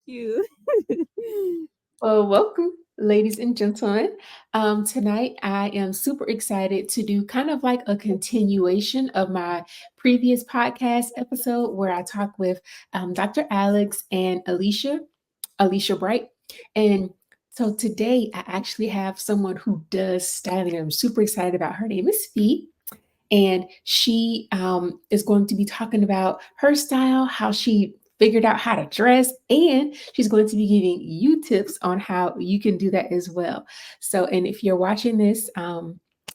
you. Well, welcome, ladies and gentlemen. Tonight, I am super excited to do kind of like a continuation of my previous podcast episode where I talk with Dr. Alex and Alicia Bright. And so today, I actually have someone who does styling. I'm super excited about. Her name is Phee. And she is going to be talking about her style, how she figured out how to dress, and she's going to be giving you tips on how you can do that as well. So, and if you're watching this,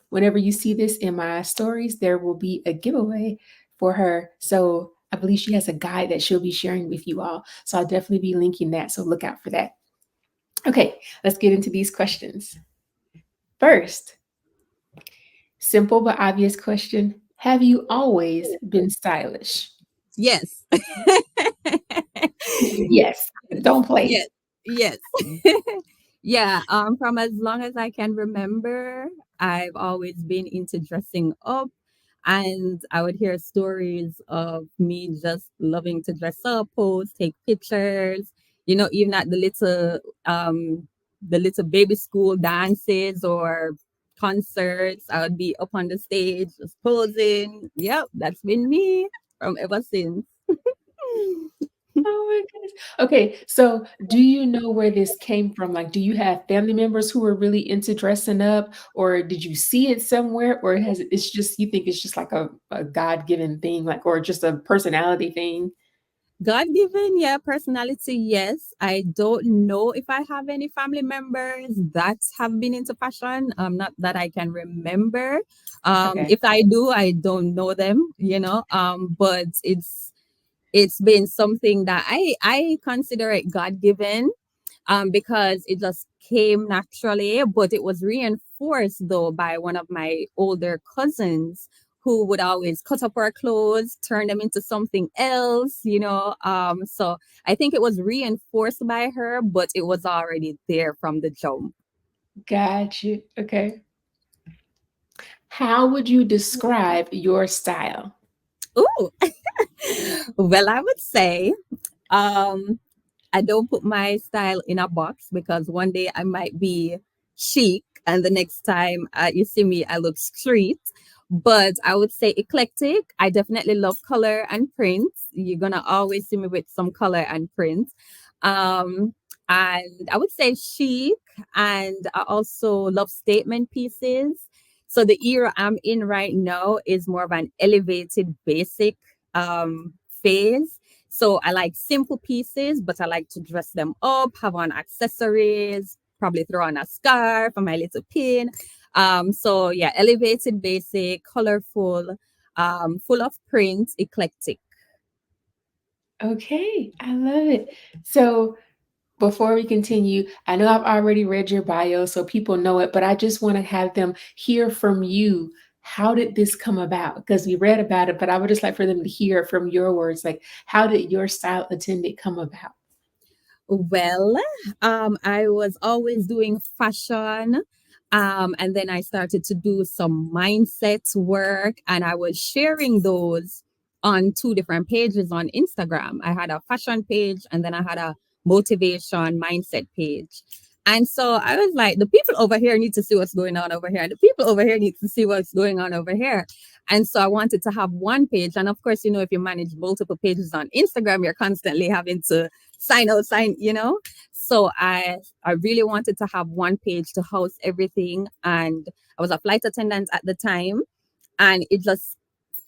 whenever you see this in my stories, there will be a giveaway for her. So, I believe she has a guide that she'll be sharing with you all. So, I'll definitely be linking that. So, look out for that. Okay, let's get into these questions. First, simple but obvious question. Have you always been stylish? Yes. Yes. Don't play. Yes. Yes. Yeah. From as long as I can remember, I've always been into dressing up. And I would hear stories of me just loving to dress up, pose, take pictures, even at the little baby school dances or concerts. I would be up on the stage just posing. Yep, that's been me from ever since. Oh my goodness. Okay, so do you know where this came from? Like, do you have family members who are really into dressing up, or did you see it somewhere, or it's just you think it's just like a God-given thing, like, or just a personality thing? God given, yeah, personality, yes. I don't know if I have any family members that have been into fashion. Not that I can remember. Okay. If I do, I don't know them, but it's been something that I consider it God given, because it just came naturally, but it was reinforced though by one of my older cousins who would always cut up our clothes, turn them into something else. So I think it was reinforced by her, but it was already there from the jump. Got you. Okay. How would you describe your style? Ooh. Well, I would say, um, I don't put my style in a box because one day I might be chic and the next time you see me, I look street. But I would say eclectic. I definitely love color and print. You're going to always see me with some color and print. Um, and I would say chic. And I also love statement pieces. So the era I'm in right now is more of an elevated, basic phase. So I like simple pieces, but I like to dress them up, have on accessories, probably throw on a scarf and my little pin. So yeah, elevated, basic, colorful, full of print, eclectic. Okay, I love it. So before we continue, I know I've already read your bio, so people know it, but I just want to have them hear from you. How did this come about? Because we read about it, but I would just like for them to hear from your words, like how did your style attendant come about? Well, I was always doing fashion. And then I started to do some mindset work and I was sharing those on two different pages on Instagram. I had a fashion page and then I had a motivation mindset page. And so I was like, the people over here need to see what's going on over here. And the people over here need to see what's going on over here. And so I wanted to have one page. And of course, if you manage multiple pages on Instagram, you're constantly having to sign out, sign. So I really wanted to have one page to house everything. And I was a flight attendant at the time. And it just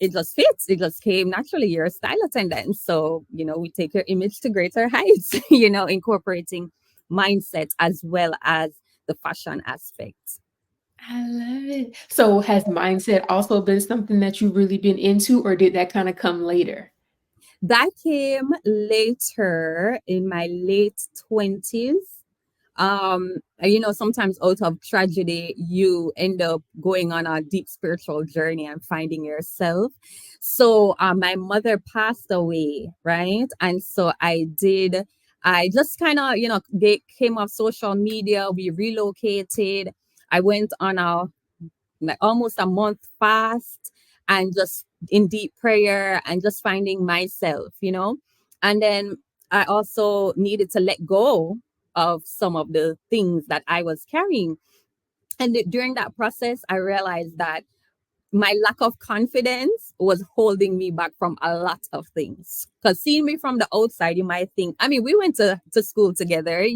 fits. It just came naturally. You're a style attendant. So, we take your image to greater heights, incorporating mindset as well as the fashion aspect. I love it. So has mindset also been something that you've really been into, or did that kind of come later? That came later in my late 20s. Sometimes out of tragedy, you end up going on a deep spiritual journey and finding yourself. So, my mother passed away, right? And so I just kind of, came off social media. We relocated. I went on like almost a month fast and just in deep prayer and just finding myself. And then I also needed to let go of some of the things that I was carrying. And during that process, I realized that my lack of confidence was holding me back from a lot of things. Because seeing me from the outside, you might think, I mean, we went to school together,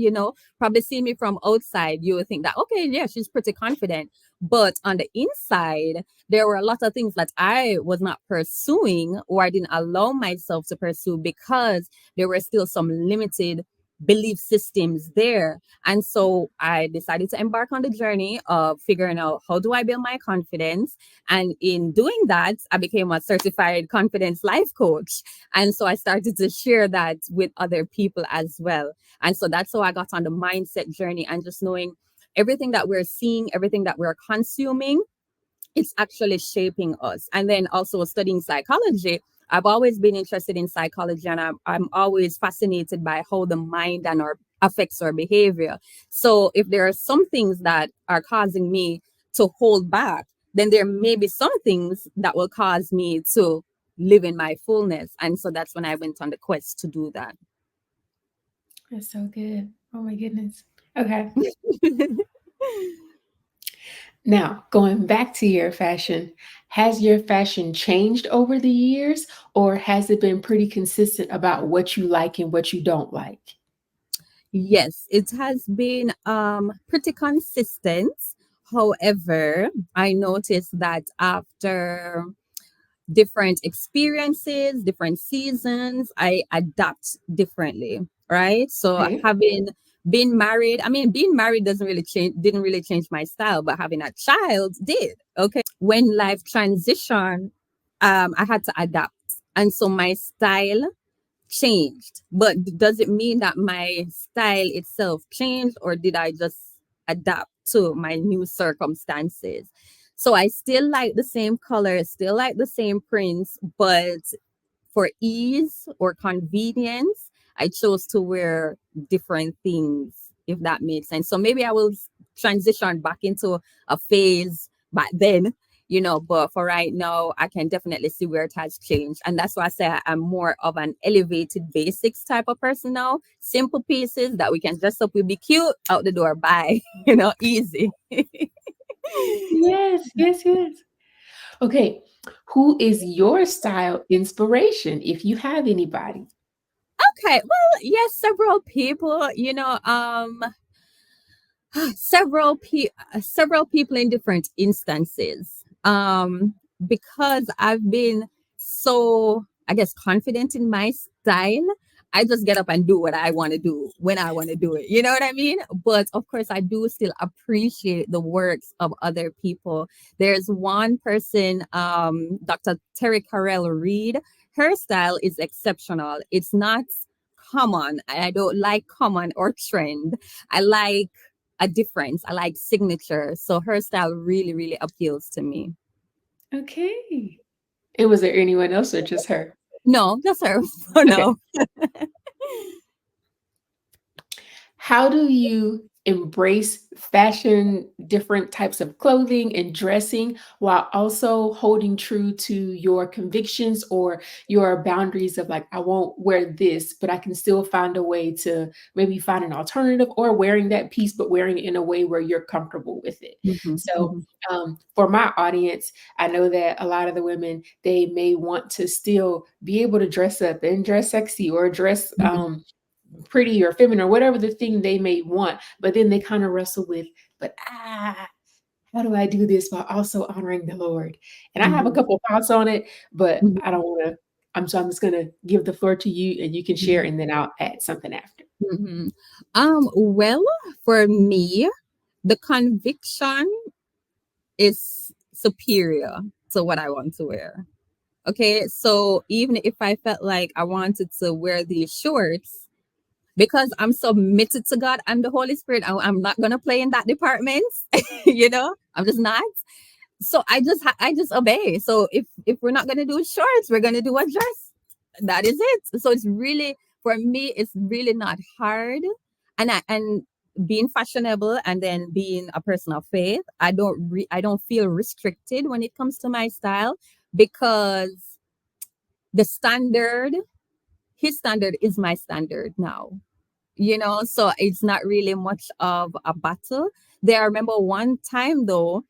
probably seeing me from outside, you would think that, okay, yeah, she's pretty confident. But on the inside, there were a lot of things that I was not pursuing, or I didn't allow myself to pursue, because there were still some limited belief systems there. And so I decided to embark on the journey of figuring out, how do I build my confidence? And in doing that, I became a certified confidence life coach. And so I started to share that with other people as well. And so that's how I got on the mindset journey, and just knowing everything that we're seeing, everything that we're consuming, it's actually shaping us. And then also studying psychology. I've always been interested in psychology, and I'm always fascinated by how the mind and our affects our behavior. So if there are some things that are causing me to hold back, then there may be some things that will cause me to live in my fullness. And so that's when I went on the quest to do that. That's so good. Oh my goodness. Okay. Now, going back to your fashion, has your fashion changed over the years, or has it been pretty consistent about what you like and what you don't like? Yes, it has been pretty consistent. However, I noticed that after different experiences, different seasons, I adapt differently, right? So Okay. having been married, I mean, being married didn't really change my style, but having a child did. Okay. When life transitioned, I had to adapt. And so my style changed. But does it mean that my style itself changed, or did I just adapt to my new circumstances? So I still like the same colors, still like the same prints, but for ease or convenience, I chose to wear different things, if that makes sense. So maybe I will transition back into a phase back then, but for right now, I can definitely see where it has changed. And that's why I say I'm more of an elevated basics type of person now. Simple pieces that we can dress up, we'll be cute, out the door, bye, easy. Yes, yes, yes. Okay. Who is your style inspiration, if you have anybody? Okay, well, yes, several people, several people in different instances, because I've been so, I guess, confident in my style. I just get up and do what I want to do when I want to do it, you know what I mean? But of course, I do still appreciate the works of other people. There's one person, Dr. Terry Carell Reed. Her style is exceptional. It's not common. I don't like common or trend. I like a difference. I like signature. So her style really, really appeals to me. Okay. And was there anyone else or just her? No, just her for Okay. now. How do you embrace fashion, different types of clothing and dressing, while also holding true to your convictions or your boundaries of like, I won't wear this, but I can still find a way to maybe find an alternative, or wearing that piece, but wearing it in a way where you're comfortable with it. Mhm, So, mhm, for my audience, I know that a lot of the women, they may want to still be able to dress up and dress sexy, or dress mhm, pretty or feminine or whatever the thing they may want, but then they kind of wrestle with, but how do I do this while also honoring the Lord? And I have a mhm, couple thoughts on it, but mhm, I don't want to. I'm just gonna give the floor to you, and you can share, mhm, and then I'll add something after. mhm. Well, for me, the conviction is superior to what I want to wear. Okay, so even if I felt like I wanted to wear these shorts, because I'm submitted to God and the Holy Spirit, I'm not gonna play in that department. I'm just not. So I just obey. So if we're not gonna do shorts, we're gonna do a dress. That is it. So it's really, for me, it's really not hard. And being fashionable and then being a person of faith, I don't feel restricted when it comes to my style, because the standard his standard is my standard now, so it's not really much of a battle there. I remember one time though,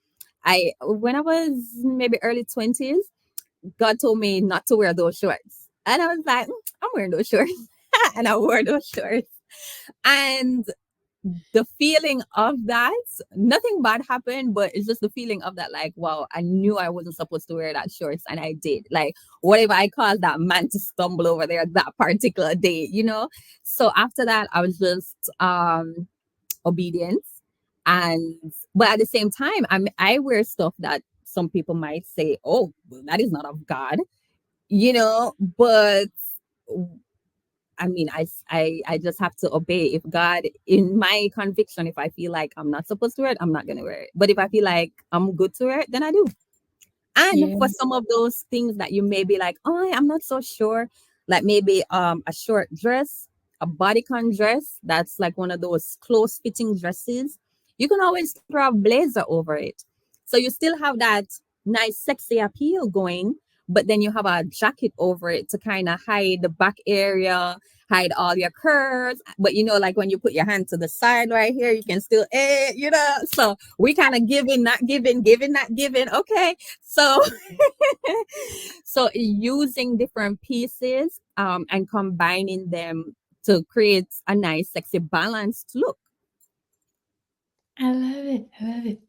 when I was maybe early 20s, God told me not to wear those shorts. And I was like, I'm wearing those shorts. And I wore those shorts. And the feeling of that, nothing bad happened, but it's just the feeling of that, like, wow, I knew I wasn't supposed to wear that shorts and I did. Like, whatever I caused that man to stumble over there that particular day. So after that, I was just obedient. And but at the same time, I wear stuff that some people might say, oh, well, that is not of God. But I mean, I just have to obey. If God, in my conviction, if I feel like I'm not supposed to wear it, I'm not gonna wear it. But if I feel like I'm good to wear it, then I do. And Yeah. for some of those things that you may be like, oh, I'm not so sure, like maybe a short dress, a bodycon dress, that's like one of those close fitting dresses, you can always throw a blazer over it. So you still have that nice sexy appeal going, but then you have a jacket over it to kind of hide the back area, hide all your curves. But like when you put your hand to the side right here, you can still, so we kind of giving, not giving, giving, not giving. Okay. So, so using different pieces and combining them to create a nice, sexy, balanced look. I love it. I love it.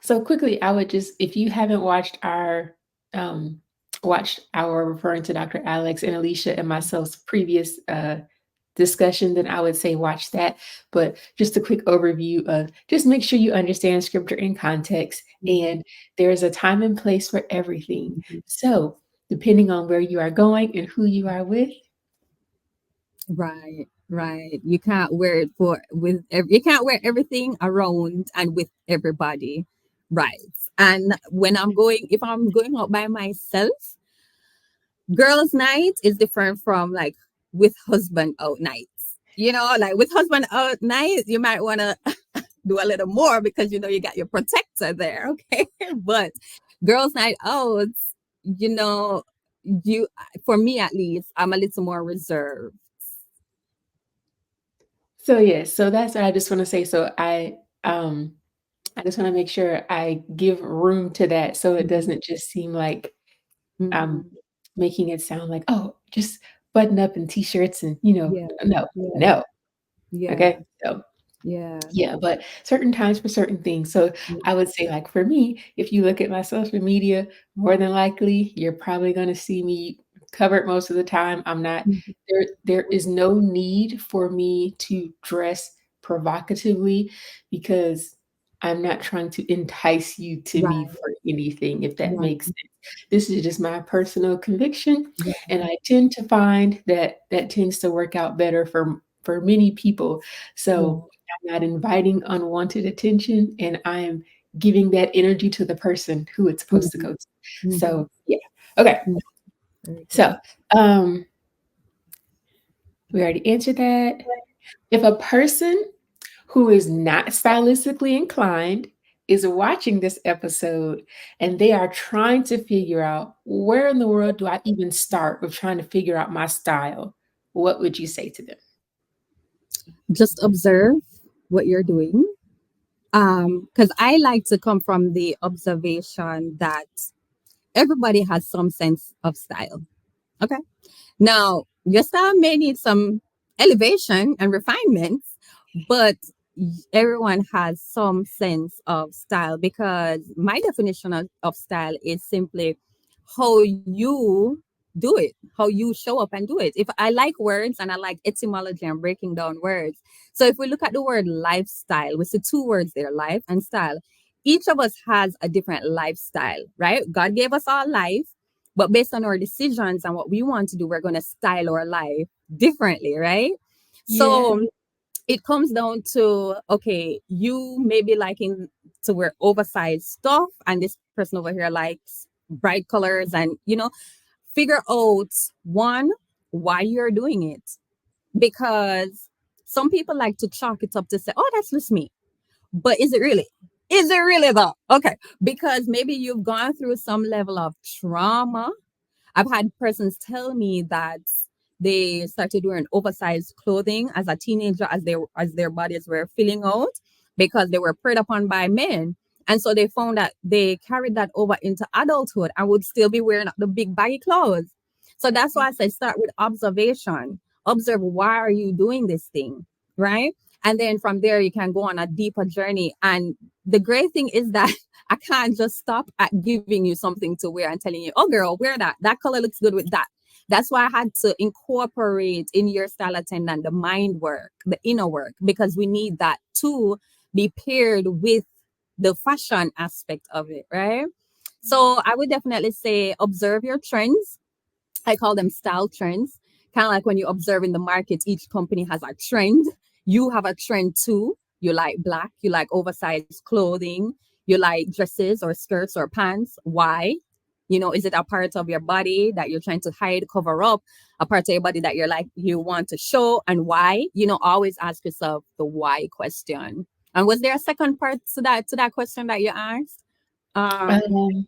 So quickly, I would just, if you haven't um, watched our referring to Dr. Alex and Alicia and myself's previous discussion, then I would say watch that. But just a quick overview of, just make sure you understand scripture in context, and there's a time and place for everything. Mhm. So depending on where you are going and who you are with. Right, right. You can't wear it you can't wear everything around and with everybody. Right. And if I'm going out by myself, girls' night is different from like with husband out nights. Like with husband out night, you might want to do a little more because you got your protector there. Okay. But girls' night out, you know, you for me at least, I'm a little more reserved. So yes, so that's what I just want to say. So I just want to make sure I give room to that so it Mhm, doesn't just seem like I'm mhm. making it sound like, oh, just button up and t-shirts and Yeah, no, yeah, no. yeah, Okay. So yeah, yeah, but certain times for certain things. So yeah. I would say, like, for me, if you look at my social media, more than likely, you're probably gonna see me covered most of the time. I'm not Mhm. there is no need for me to dress provocatively because I'm not trying to entice you to me Right, for anything, if that makes right. sense. This is just my personal conviction, Yeah, and I tend to find that that tends to work out better for many people. yeah. So I'm not inviting unwanted attention, and I am giving that energy to the person who it's supposed to Mhm, go to. mhm, So, yeah. Okay. mhm. Very So, good. um, we already answered that. If a person who is not stylistically inclined is watching this episode and they are trying to figure out, where in the world do I even start with trying to figure out my style, what would you say to them? Just observe what you're doing. Because I like to come from the observation that everybody has some sense of style. Okay. Now, your style may need some elevation and refinements, but everyone has some sense of style, because my definition of style is simply how you do it, how you show up and do it. If I like words and I like etymology and breaking down words. So if we look at the word lifestyle, we see two words there, life and style. Each of us has a different lifestyle, right? God gave us our life, but based on our decisions and what we want to do, we're going to style our life differently, right? Yeah. So it comes down to, okay, you may be liking to wear oversized stuff, and this person over here likes bright colors, and figure out one, why you're doing it. Because some people like to chalk it up to say, oh, that's just me. But is it really? Is it really though? Okay. Because maybe you've gone through some level of trauma. I've had persons tell me that they started wearing oversized clothing as a teenager, as their bodies were filling out because they were preyed upon by men. And so they found that they carried that over into adulthood and would still be wearing the big baggy clothes. So that's why I say start with observation. Observe, why are you doing this thing, right? And then from there you can go on a deeper journey. And the great thing is that I can't just stop at giving you something to wear and telling you, oh girl, wear that. That color looks good with that. That's why I had to incorporate in Your Style Attendant the mind work, the inner work, because we need that to be paired with the fashion aspect of it, right? So I would definitely say observe your trends. I call them style trends. Kind of like when you observe in the market, each company has a trend. You have a trend too. You like black, you like oversized clothing, you like dresses or skirts or pants. Why? Is it a part of your body that you're trying to hide, cover up, a part of your body that you're like, you want to show, and why? Always ask yourself the why question. And was there a second part to that question that you asked? Um, Um,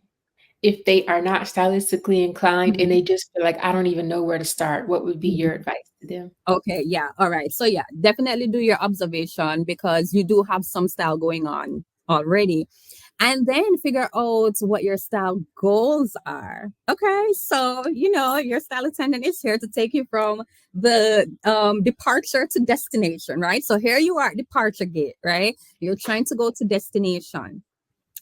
if they are not stylistically inclined and mhm, they just feel like, I don't even know where to start, what would be mhm. your advice to them? Okay, yeah. All right. So yeah, definitely do your observation because you do have some style going on already. And then figure out what your style goals are. Okay. So, your style attendant is here to take you from the departure to destination, right? So here you are at departure gate, right? You're trying to go to destination.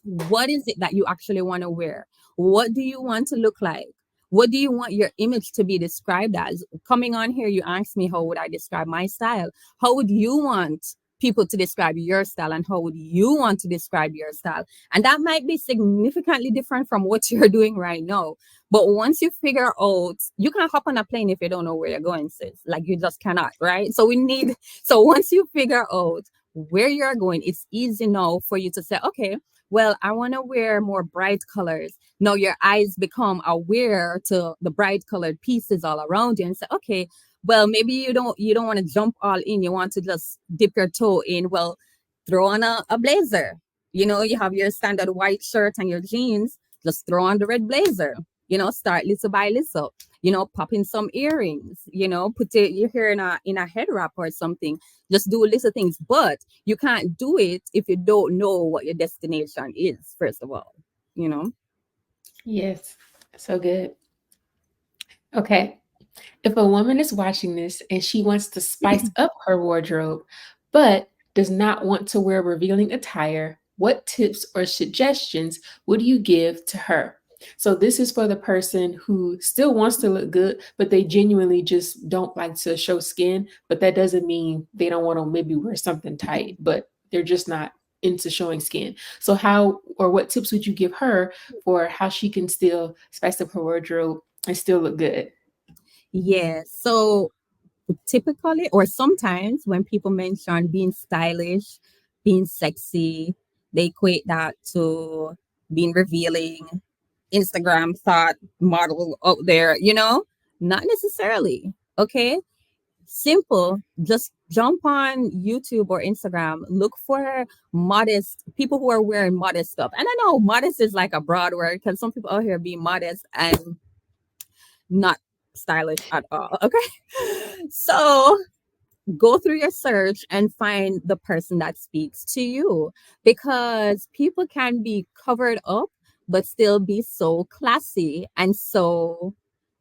What is it that you actually want to wear? What do you want to look like? What do you want your image to be described as? Coming on here, you asked me, how would I describe my style? How would you want people to describe your style? And how would you want to describe your style? And that might be significantly different from what you're doing right now. But once you figure out, you can't hop on a plane if you don't know where you're going, sis. Like you just cannot, right? So once you figure out where you're going, it's easy now for you to say, okay, well, I want to wear more bright colors. Now your eyes become aware to the bright colored pieces all around you and say, okay, well, maybe you don't want to jump all in. You want to just dip your toe in. Well, throw on a blazer. You have your standard white shirt and your jeans. Just throw on the red blazer. Start little by little. Pop in some earrings. Put your hair in a head wrap or something. Just do little things. But you can't do it if you don't know what your destination is, first of all, you know? Yes, so good. Okay. If a woman is watching this and she wants to spice up her wardrobe, but does not want to wear revealing attire, what tips or suggestions would you give to her? So, this is for the person who still wants to look good, but they genuinely just don't like to show skin. But that doesn't mean they don't want to maybe wear something tight, but they're just not into showing skin. So, how or what tips would you give her for how she can still spice up her wardrobe and still look good? Yeah. So typically, or sometimes when people mention being stylish, being sexy, they equate that to being revealing, Instagram thought model out there, Not necessarily. Okay. Simple. Just jump on YouTube or Instagram, look for modest people who are wearing modest stuff. And I know modest is like a broad word because some people out here being modest and not stylish at all. Okay. So go through your search and find the person that speaks to you because people can be covered up but still be so classy and so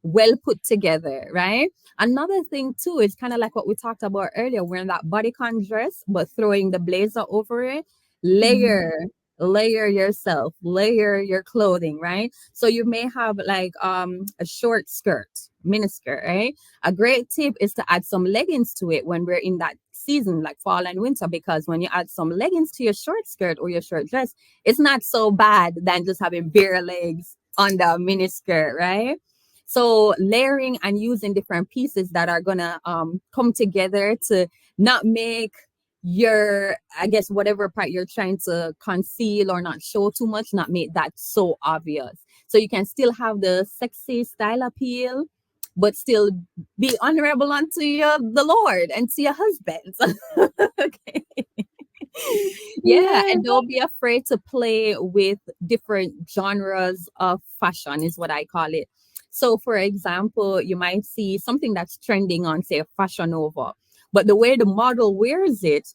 well put together, right? Another thing too is kind of like what we talked about earlier, wearing that bodycon dress but throwing the blazer over it. Mhm. Layer yourself, layer your clothing, right? So you may have like a short skirt, miniskirt, right? A great tip is to add some leggings to it when we're in that season, like fall and winter, because when you add some leggings to your short skirt or your short dress, it's not so bad than just having bare legs on the miniskirt, right? So layering and using different pieces that are gonna come together to not make your, I guess, whatever part you're trying to conceal or not show too much, not make that so obvious. So you can still have the sexy style appeal, but still be honorable unto the Lord and to your husband. Okay. Yeah, Yeah. and don't be afraid to play with different genres of fashion, is what I call it. So, for example, you might see something that's trending on, say, Fashion Nova, but the way the model wears it,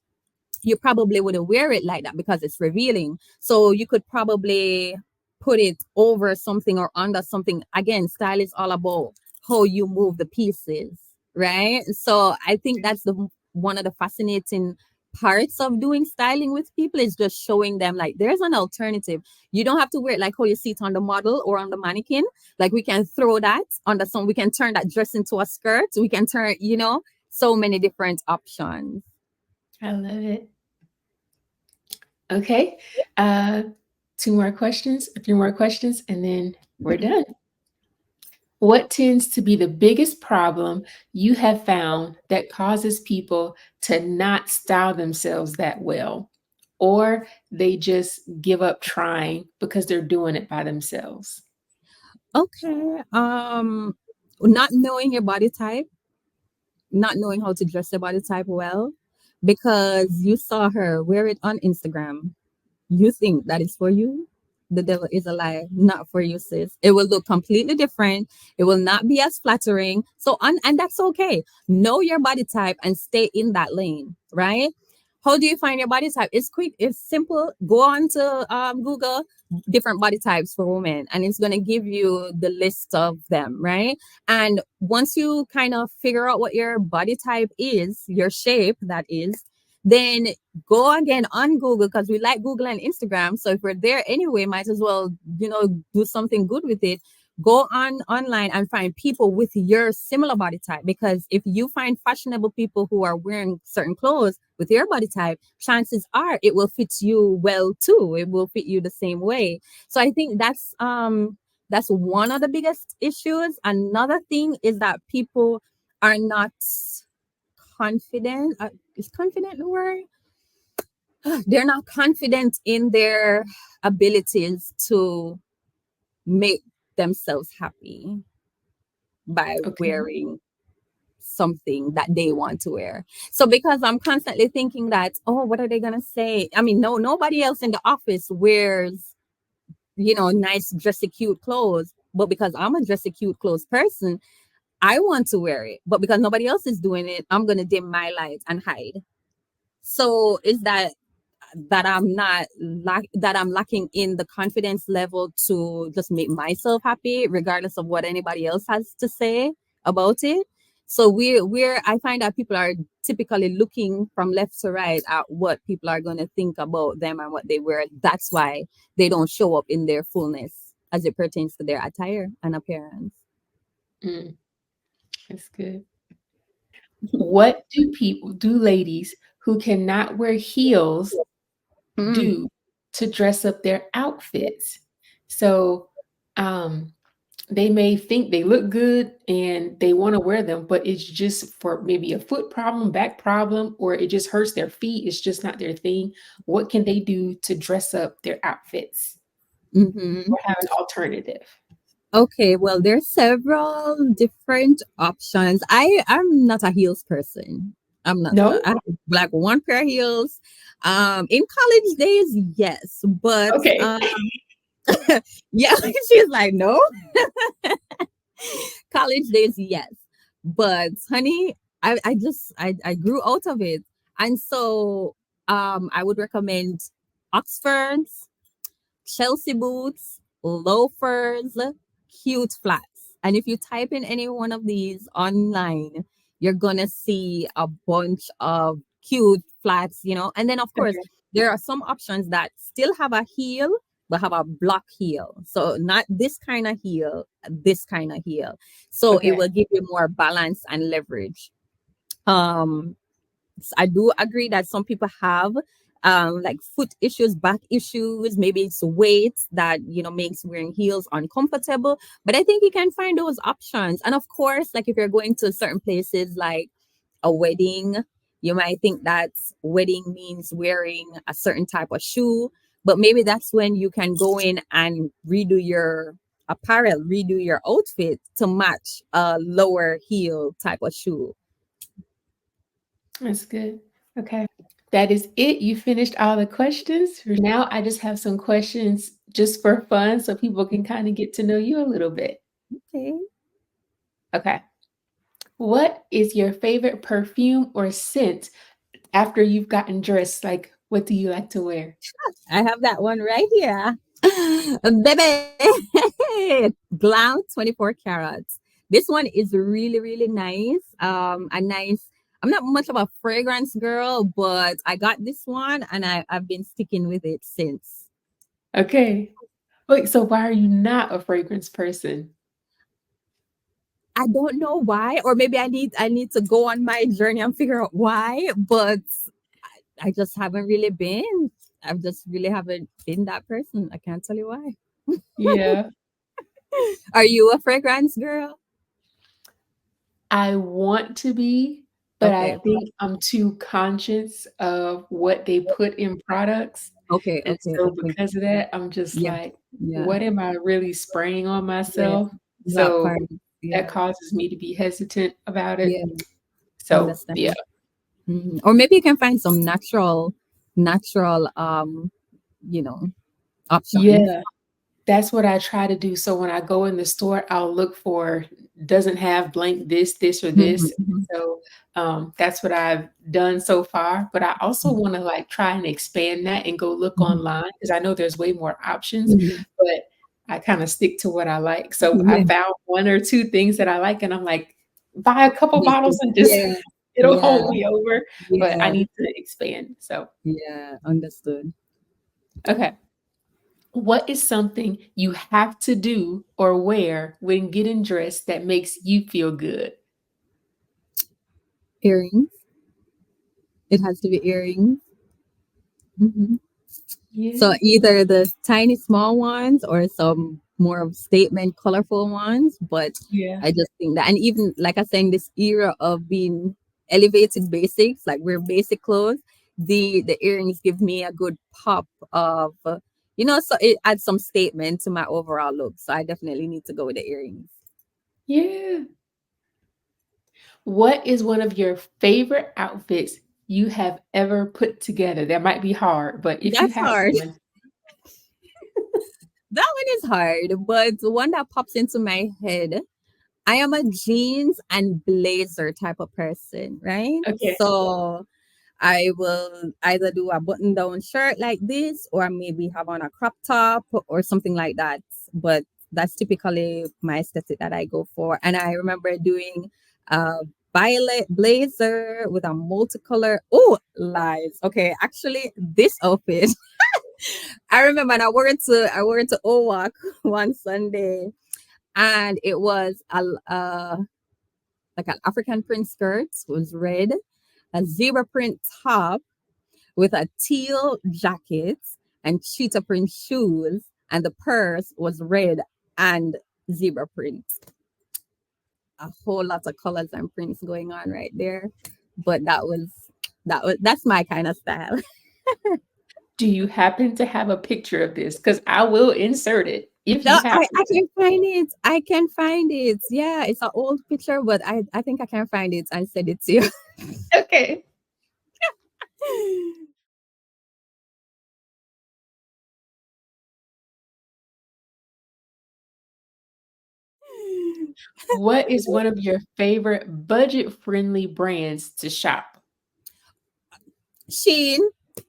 you probably wouldn't wear it like that because it's revealing. So you could probably put it over something or under something. Again, style is all about how you move the pieces, right? So I think that's the one of the fascinating parts of doing styling with people is just showing them like there's an alternative. You don't have to wear it like how you see it on the model or on the mannequin. Like we can throw that under some, we can turn that dress into a skirt. We can turn, so many different options. I love it. Okay. Uh, two more questions, a few more questions, and then we're done. What tends to be the biggest problem you have found that causes people to not style themselves that well? Or they just give up trying because they're doing it by themselves? Okay. Not knowing your body type, not knowing how to dress your body type well, because you saw her wear it on Instagram. You think that is for you? The devil is a lie, not for you, sis. It will look completely different. It will not be as flattering. So, and that's okay. Know your body type and stay in that lane, right? How do you find your body type? It's quick, it's simple. Go on to Google different body types for women, and it's going to give you the list of them, right? And once you kind of figure out what your body type is, your shape, that is, then go again on Google because we like Google and Instagram. So if we're there anyway, might as well, do something good with it. Go on online and find people with your similar body type. Because if you find fashionable people who are wearing certain clothes with your body type, chances are it will fit you well too. It will fit you the same way. So I think that's one of the biggest issues. Another thing is that people are not confident. Is confident the word? They're not confident in their abilities to make themselves happy by Okay. wearing something that they want to wear. So because I'm constantly thinking that, oh, what are they gonna say? I mean, no, nobody else in the office wears, nice dressy cute clothes. But because I'm a dressy cute clothes person, I want to wear it. But because nobody else is doing it, I'm gonna dim my light and hide. So is that I'm lacking in the confidence level to just make myself happy, regardless of what anybody else has to say about it. So we're I find that people are typically looking from left to right at what people are going to think about them and what they wear. That's why they don't show up in their fullness as it pertains to their attire and appearance. Mm, that's good. What do ladies who cannot wear heels Mm, do to dress up their outfits? So, um, they may think they look good and they want to wear them, but it's just for maybe a foot problem, back problem, or it just hurts their feet. It's just not their thing. What can they do to dress up their outfits hmm or have an alternative? Okay, well, there's several different options. I'm not a heels person. I'm not. No? I have like one pair of heels. In college days, yes, but Okay. yeah, she's like, no. College days, yes, but honey, I grew out of it, and so I would recommend Oxfords, Chelsea boots, loafers, cute flats. And if you type in any one of these online, you're gonna see a bunch of cute flats, And then of course, Okay. there are some options that still have a heel but have a block heel. So not this kind of heel, this kind of heel. So it Okay. will give you more balance and leverage. Um I do agree that some people have like foot issues, back issues, maybe it's weight that makes wearing heels uncomfortable. But I think you can find those options. And of course, like if you're going to certain places like a wedding, you might think that wedding means wearing a certain type of shoe, but maybe that's when you can go in and redo your apparel, redo your outfit to match a lower heel type of shoe. That's good. Okay. That is it. You finished all the questions. For now, I just have some questions just for fun so people can kind of get to know you a little bit. Okay. Okay. What is your favorite perfume or scent after you've gotten dressed? Like, what do you like to wear? I have that one right here. Baby, Glam 24 carats. This one is really, really nice. A nice. I'm not much of a fragrance girl, but I got this one and I've been sticking with it since. Okay. Wait, so why are you not a fragrance person? I don't know why, or maybe I need to go on my journey and figure out why, but I just haven't really been. I just really haven't been that person. I can't tell you why. Yeah. Are you a fragrance girl? I want to be, but I Okay. think I'm too conscious of what they put in products. Okay. And Okay. so Okay. because of that, I'm just Yeah. like, Yeah. what am I really spraying on Yeah. myself? That So part. that Yeah. causes me to be hesitant about it. Yeah. So yeah. Understand. Or maybe you can find some natural, you know, options. Yeah. That's what I try to do. So when I go in the store, I'll look for doesn't have blank this, or Mhm, this. mhm, So, that's what I've done so far, but I also mhm, wanna, like, try and expand that and go look mhm. online because I know there's way more options, Yeah. but I kinda stick to what I like. So I Yeah. found 1 or 2 things that I like, and I'm like, "Buy a couple bottles Maybe. and just Yeah. it'll Yeah. hold me over," but I Yeah. need to expand. So, Yeah. Understood. okay. What is something you have to do or wear when getting dressed that makes you feel good? Earrings. It has to be earrings. Mhm. So Yeah. either the tiny small ones or some more of statement colorful ones. But Yeah. I just think that, and even like I said, in this era of being elevated basics, like we're basic clothes, the earrings give me a good pop of, so it adds some statement to my overall look. So I definitely need to go with the earrings. Yeah. What is one of your favorite outfits you have ever put together? That might be hard, but if you That's have hard. one. That one is hard, but the one that pops into my head, I am a jeans and blazer type of person, right? Okay. So I will either do a button down shirt like this, or maybe have on a crop top or something like that. But that's typically my aesthetic that I go for. And I remember doing a violet blazer with a multicolor. Oh, lies. Okay, actually, this outfit. I remember, and I wore it to OWAC one Sunday, and it was like an African print skirt, was red, a zebra print top with a teal jacket and cheetah print shoes, and the purse was red and zebra print. A whole lot of colors and prints going on right there, but that's my kind of style. Do you happen to have a picture of this? Because I will insert it if No, you have I one. can find it. I can find it. Yeah, it's an old picture, but I think I can find it and send it to you. Okay. What is one of your favorite budget-friendly brands to shop? Shein,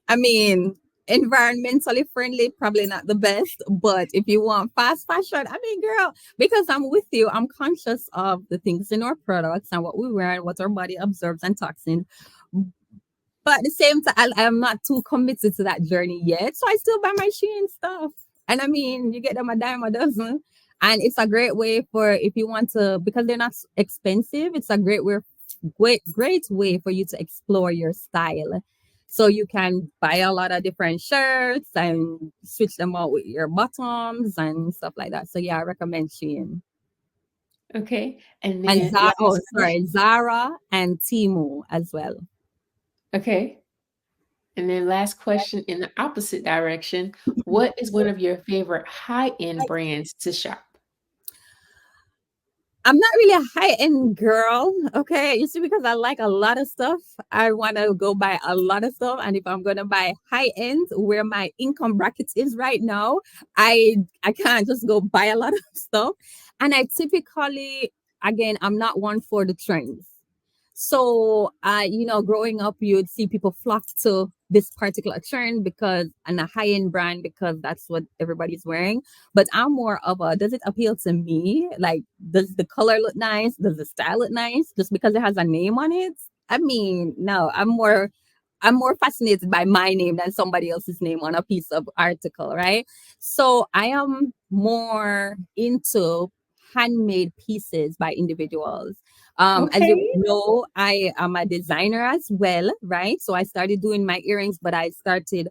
I mean, environmentally friendly, probably not the best, but if you want fast fashion, I mean, girl, because I'm with you, I'm conscious of the things in our products and what we wear and what our body absorbs and toxins. But at the same time, I'm not too committed to that journey yet. So I still buy my Shein stuff. And I mean, you get them a dime a dozen. And it's a great way for if you want to, because they're not expensive, it's a great way for you to explore your style. So you can buy a lot of different shirts and switch them out with your bottoms and stuff like that. So yeah, I recommend Shein. Okay, and And then last question. Zara and Temu as well. Okay. And then last question in the opposite direction, what is one of your favorite high-end brands to shop? I'm not really a high end girl. Okay. You see, because I like a lot of stuff, I want to go buy a lot of stuff. And if I'm going to buy high end, where my income bracket is right now, I can't just go buy a lot of stuff. And I typically, again, I'm not one for the trends. So, growing up, you'd see people flock to this particular trend because, and a high end brand because that's what everybody's wearing. But I'm more of a, does it appeal to me? Like, does the color look nice? Does the style look nice? Just because it has a name on it? I mean, no, I'm more fascinated by my name than somebody else's name on a piece of article, right? So I am more into handmade pieces by individuals. As you Okay. know, I am a designer as well, right? So I started doing my earrings, but I started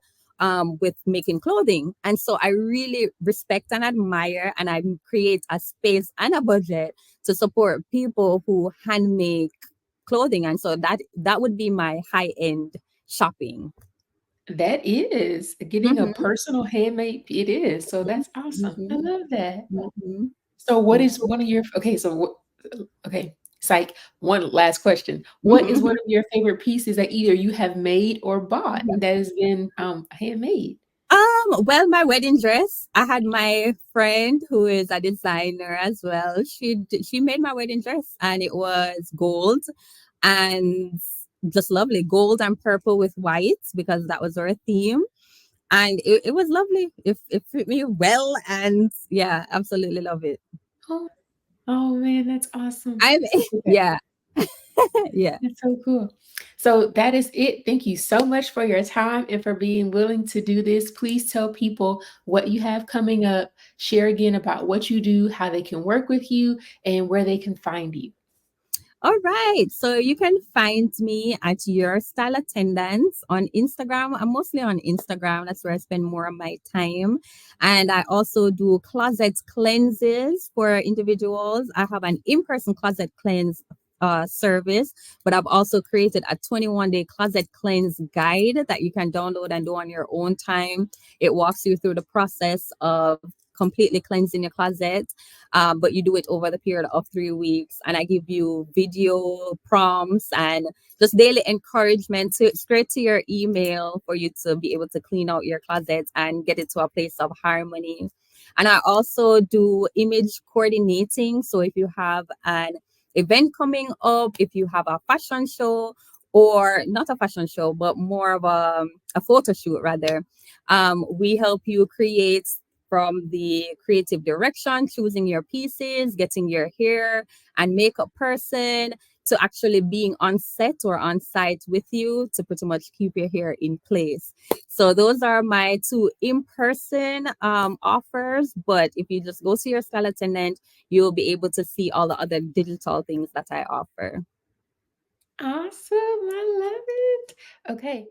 with making clothing. And so I really respect and admire, and I create a space and a budget to support people who hand make clothing. And so that would be my high end shopping. That is getting a Mhm, personal handmade it is, so mhm, that's awesome. I mhm, love that. mhm. So what Yeah. is one of your okay, so what okay, psych, one last question. Mhm, What is one mhm, of your favorite pieces that either you have made or bought mhm. that has been, handmade? Well, my wedding dress. I had my friend who is a designer as well. She made my wedding dress, and it was gold and just lovely, gold and purple with white because that was our theme. And it was lovely. It fit me well, and yeah, absolutely love it. Oh, oh man, that's awesome. I Okay. yeah. Yeah. That's so cool. So that is it. Thank you so much for your time and for being willing to do this. Please tell people what you have coming up. Share again about what you do, how they can work with you, and where they can find you. All right. So you can find me at Your Style Attendant on Instagram. I'm mostly on Instagram. That's where I spend more of my time. And I also do closet cleanses for individuals. I have an in-person closet cleanse service, but I've also created a 21-day closet cleanse guide that you can download and do on your own time. It walks you through the process of completely cleansing your closet, but you do it over the period of 3 weeks. And I give you video prompts and just daily encouragement to straight to your email for you to be able to clean out your closet and get it to a place of harmony. And I also do image coordinating. So if you have an event coming up, if you have a fashion show, or not a fashion show, but more of a photo shoot rather, we help you create from the creative direction, choosing your pieces, getting your hair and makeup person, to actually being on set or on site with you to pretty much keep your hair in place. So those are my two in-person offers. But if you just go to your style attendant, you'll be able to see all the other digital things that I offer. Awesome. I love it. Okay.